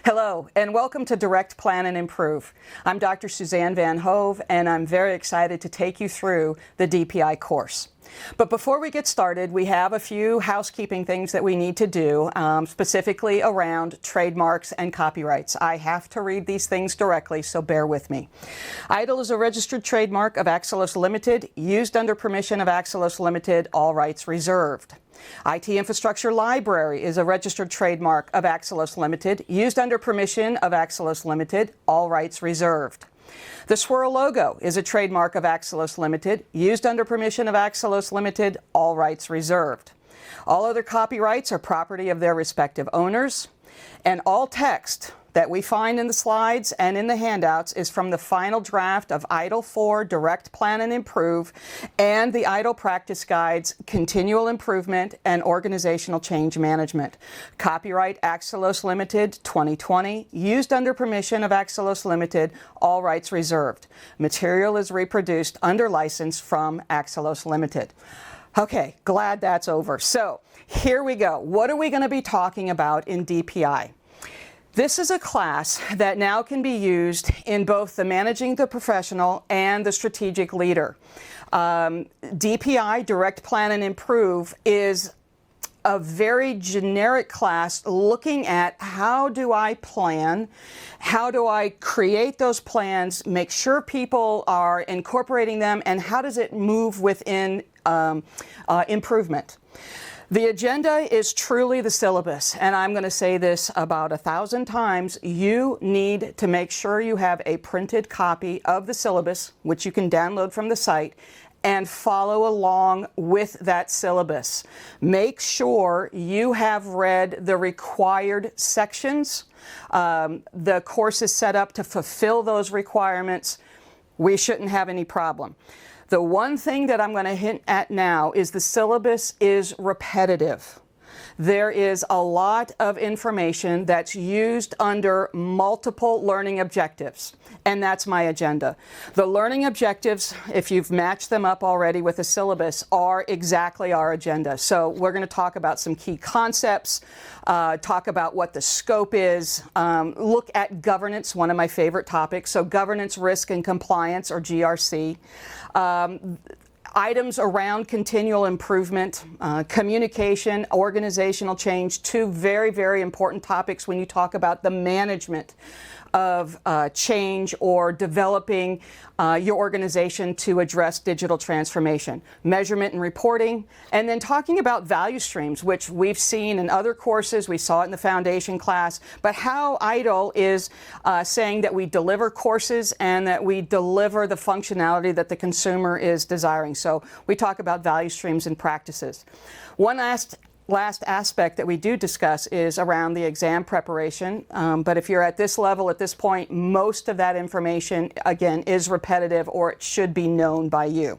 Hello, and welcome to Direct Plan and Improve. I'm Dr. Suzanne Van Hove, and I'm very excited to take you through the DPI course. But before we get started, we have a few housekeeping things that we need to do, specifically around trademarks and copyrights. I have to read these things directly, so bear with me. ITIL is a registered trademark of Axelos Limited, used under permission of Axelos Limited, all rights reserved. IT Infrastructure Library is a registered trademark of Axelos Limited, used under permission of Axelos Limited, all rights reserved. The Swirl logo is a trademark of Axelos Limited, used under permission of Axelos Limited, all rights reserved. All other copyrights are property of their respective owners, and all text that we find in the slides and in the handouts is from the final draft of ITIL 4 Direct Plan and Improve and the ITIL Practice Guides Continual Improvement and Organizational Change Management. Copyright Axelos Limited 2020, used under permission of Axelos Limited, all rights reserved. Material is reproduced under license from Axelos Limited. Okay, glad that's over. So here we go. What are we going to be talking about in DPI? This is a class that now can be used in both the Managing the Professional and the Strategic Leader. DPI, Direct Plan and Improve, is a very generic class looking at how do I plan, how do I create those plans, make sure people are incorporating them, and how does it move within improvement. The agenda is truly the syllabus, and I'm going to say this about 1,000 times. You need to make sure you have a printed copy of the syllabus, which you can download from the site, and follow along with that syllabus. Make sure you have read the required sections. The course is set up to fulfill those requirements. We shouldn't have any problem. The one thing that I'm going to hint at now is the syllabus is repetitive. There is a lot of information that's used under multiple learning objectives, and that's my agenda. The learning objectives, if you've matched them up already with the syllabus, are exactly our agenda. So we're going to talk about some key concepts, talk about what the scope is, look at governance, one of my favorite topics, so governance, risk, and compliance, or GRC. Items around continual improvement, communication, organizational change, two very, very important topics when you talk about the management of change or developing your organization to address digital transformation. Measurement and reporting, and then talking about value streams, which we've seen in other courses. We saw it in the foundation class, but how ITIL is saying that we deliver courses and that we deliver the functionality that the consumer is desiring. So we talk about value streams and practices. One last aspect that we do discuss is around the exam preparation, but if you're at this level at this point, most of that information, again, is repetitive or it should be known by you.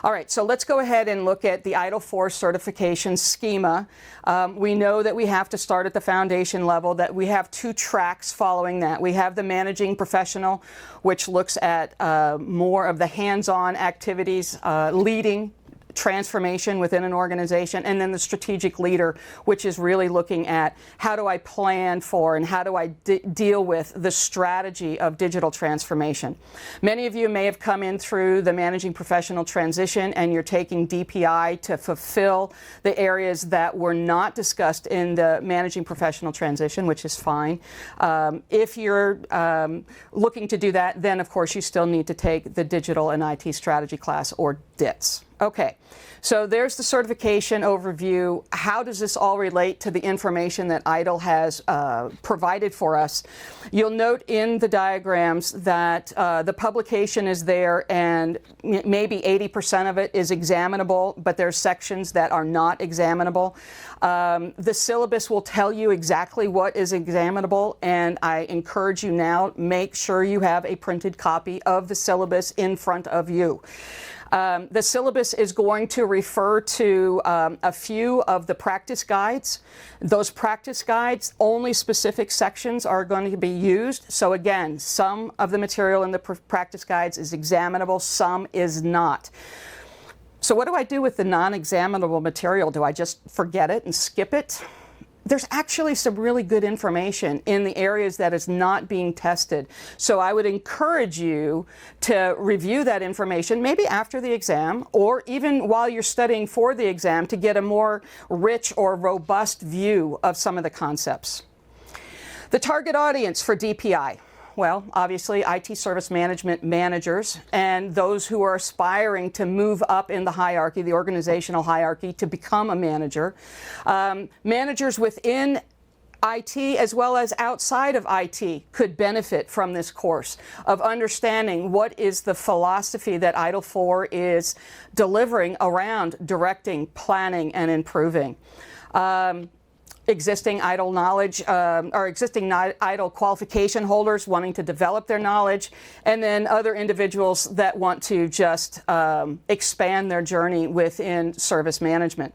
All right, so let's go ahead and look at the ITIL 4 certification schema. We know that we have to start at the foundation level, that we have two tracks following that. We have the Managing Professional, which looks at more of the hands-on activities, leading transformation within an organization, and then the Strategic Leader, which is really looking at how do I plan for and how do I deal with the strategy of digital transformation. Many of you may have come in through the Managing Professional transition and you're taking DPI to fulfill the areas that were not discussed in the Managing Professional transition, which is fine. If you're looking to do that, then of course you still need to take the Digital and IT Strategy class, or DITS. Okay, so there's the certification overview. How does this all relate to the information that ITIL has provided for us? You'll note in the diagrams that the publication is there, and maybe 80% of it is examinable, but there's sections that are not examinable. The syllabus will tell you exactly what is examinable, and I encourage you now, make sure you have a printed copy of the syllabus in front of you. The syllabus is going to refer to a few of the practice guides. Those practice guides, only specific sections are going to be used. So again, some of the material in the practice guides is examinable, some is not. So what do I do with the non-examinable material? Do I just forget it and skip it? there's actually some really good information in the areas that is not being tested. So I would encourage you to review that information, maybe after the exam, or even while you're studying for the exam, to get a more rich or robust view of some of the concepts. The target audience for DPI. Well, obviously, IT service management managers and those who are aspiring to move up in the hierarchy, the organizational hierarchy, to become a manager. Managers within IT as well as outside of IT could benefit from this course of understanding what is the philosophy that ITIL 4 is delivering around directing, planning, and improving. Existing ITIL knowledge, or existing ITIL qualification holders wanting to develop their knowledge, and then other individuals that want to just expand their journey within service management.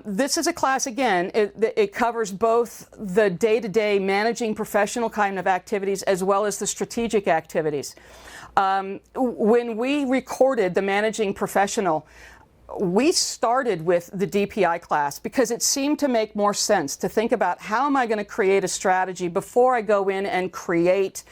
This is a class, again, it covers both the day-to-day managing professional kind of activities as well as the strategic activities. When we recorded the managing professional, we started with the DPI class because it seemed to make more sense to think about how am I going to create a strategy before I go in and create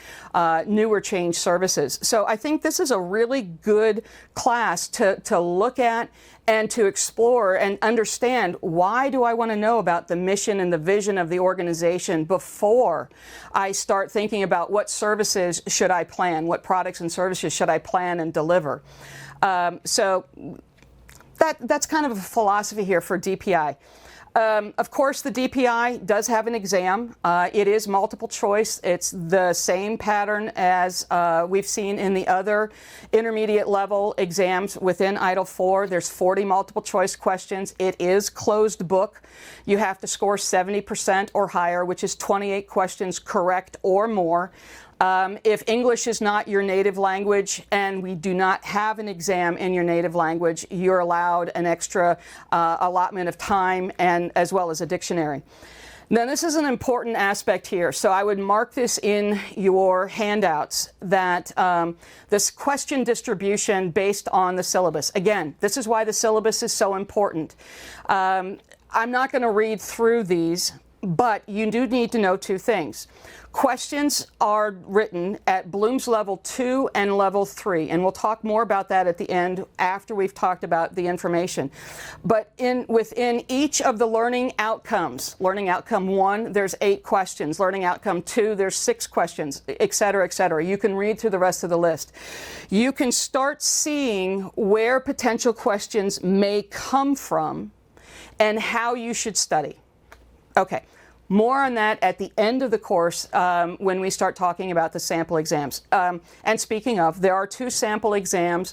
new or change services. So I think this is a really good class to look at and to explore and understand, why do I want to know about the mission and the vision of the organization before I start thinking about what services should I plan, what products and services should I plan and deliver. That's kind of a philosophy here for DPI. Of course, the DPI does have an exam. It is multiple choice. It's the same pattern as we've seen in the other intermediate level exams within ITIL 4. There's 40 multiple choice questions. It is closed book. You have to score 70% or higher, which is 28 questions correct or more. If English is not your native language and we do not have an exam in your native language, you're allowed an extra allotment of time and as well as a dictionary. Now, this is an important aspect here, so I would mark this in your handouts, that this question distribution based on the syllabus. Again, this is why the syllabus is so important. I'm not going to read through these, but you do need to know two things. Questions are written at Bloom's level 2 and level 3, and we'll talk more about that at the end after we've talked about the information. But within each of the learning outcomes, learning outcome 1, there's 8 questions. Learning outcome 2, there's 6 questions, et cetera, et cetera. You can read through the rest of the list. You can start seeing where potential questions may come from and how you should study. Okay. More on that at the end of the course when we start talking about the sample exams. And speaking of, there are 2 sample exams.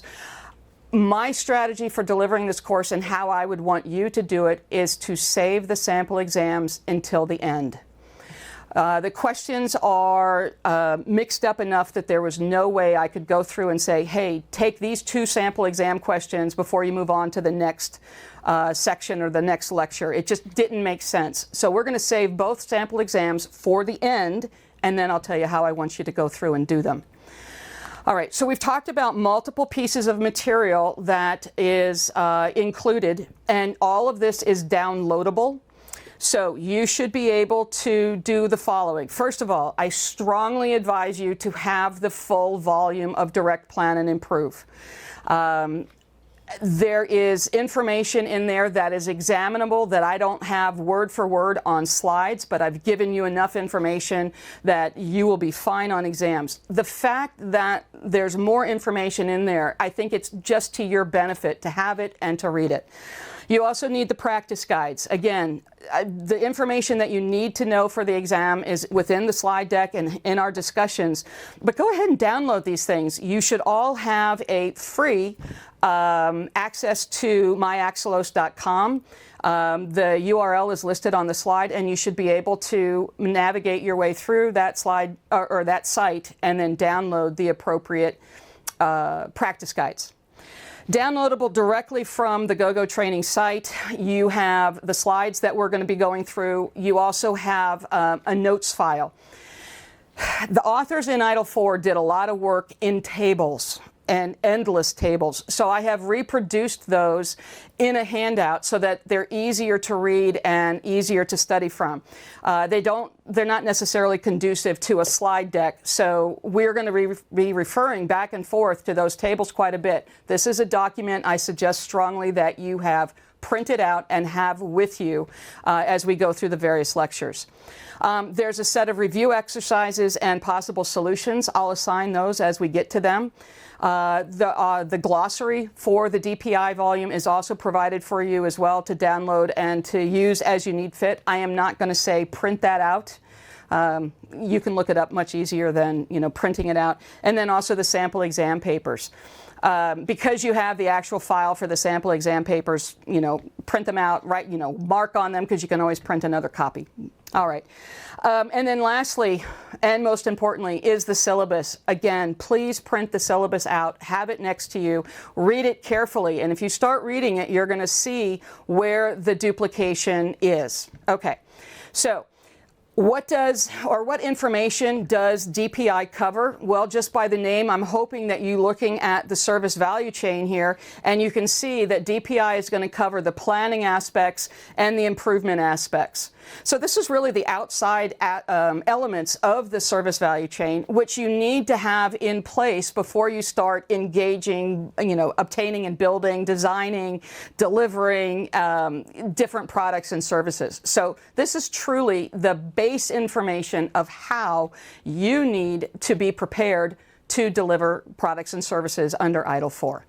My strategy for delivering this course and how I would want you to do it is to save the sample exams until the end. The questions are mixed up enough that there was no way I could go through and say, hey, take these 2 sample exam questions before you move on to the next section or the next lecture. It just didn't make sense. So we're going to save both sample exams for the end, and then I'll tell you how I want you to go through and do them. All right, so we've talked about multiple pieces of material that is included, and all of this is downloadable. So you should be able to do the following. First of all, I strongly advise you to have the full volume of Direct, Plan, and Improve. There is information in there that is examinable that I don't have word for word on slides, but I've given you enough information that you will be fine on exams. The fact that there's more information in there, I think it's just to your benefit to have it and to read it. You also need the practice guides. Again, the information that you need to know for the exam is within the slide deck and in our discussions. But go ahead and download these things. You should all have a free access to myaxelos.com. The URL is listed on the slide, and you should be able to navigate your way through that slide or that site and then download the appropriate practice guides. Downloadable directly from the GogoTraining site, you have the slides that we're going to be going through. You also have a notes file. The authors in ITIL 4 did a lot of work in tables and endless tables. So I have reproduced those in a handout so that they're easier to read and easier to study from. They're not necessarily conducive to a slide deck, so we're going to be referring back and forth to those tables quite a bit. This is a document I suggest strongly that you have printed out and have with you as we go through the various lectures. There's a set of review exercises and possible solutions. I'll assign those as we get to them. The glossary for the DPI volume is also provided for you as well to download and to use as you need fit. I am not going to say print that out. You can look it up much easier than printing it out. And then also the sample exam papers. Because you have the actual file for the sample exam papers, print them out, mark on them because you can always print another copy. All right. And then lastly, and most importantly, is the syllabus. Again, please print the syllabus out, have it next to you, read it carefully, and if you start reading it, you're going to see where the duplication is. Okay, so what information does DPI cover? Well, just by the name, I'm hoping that you're looking at the service value chain here, and you can see that DPI is going to cover the planning aspects and the improvement aspects. So this is really the outside elements of the service value chain, which you need to have in place before you start engaging, obtaining and building, designing, delivering different products and services. So this is truly the base information of how you need to be prepared to deliver products and services under ITIL 4.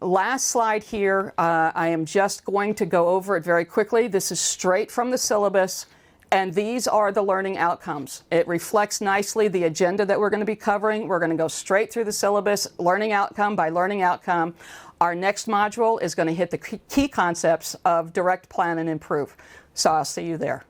Last slide here, I am just going to go over it very quickly. This is straight from the syllabus, and these are the learning outcomes. It reflects nicely the agenda that we're going to be covering. We're going to go straight through the syllabus, learning outcome by learning outcome. Our next module is going to hit the key concepts of direct, plan, and improve. So I'll see you there.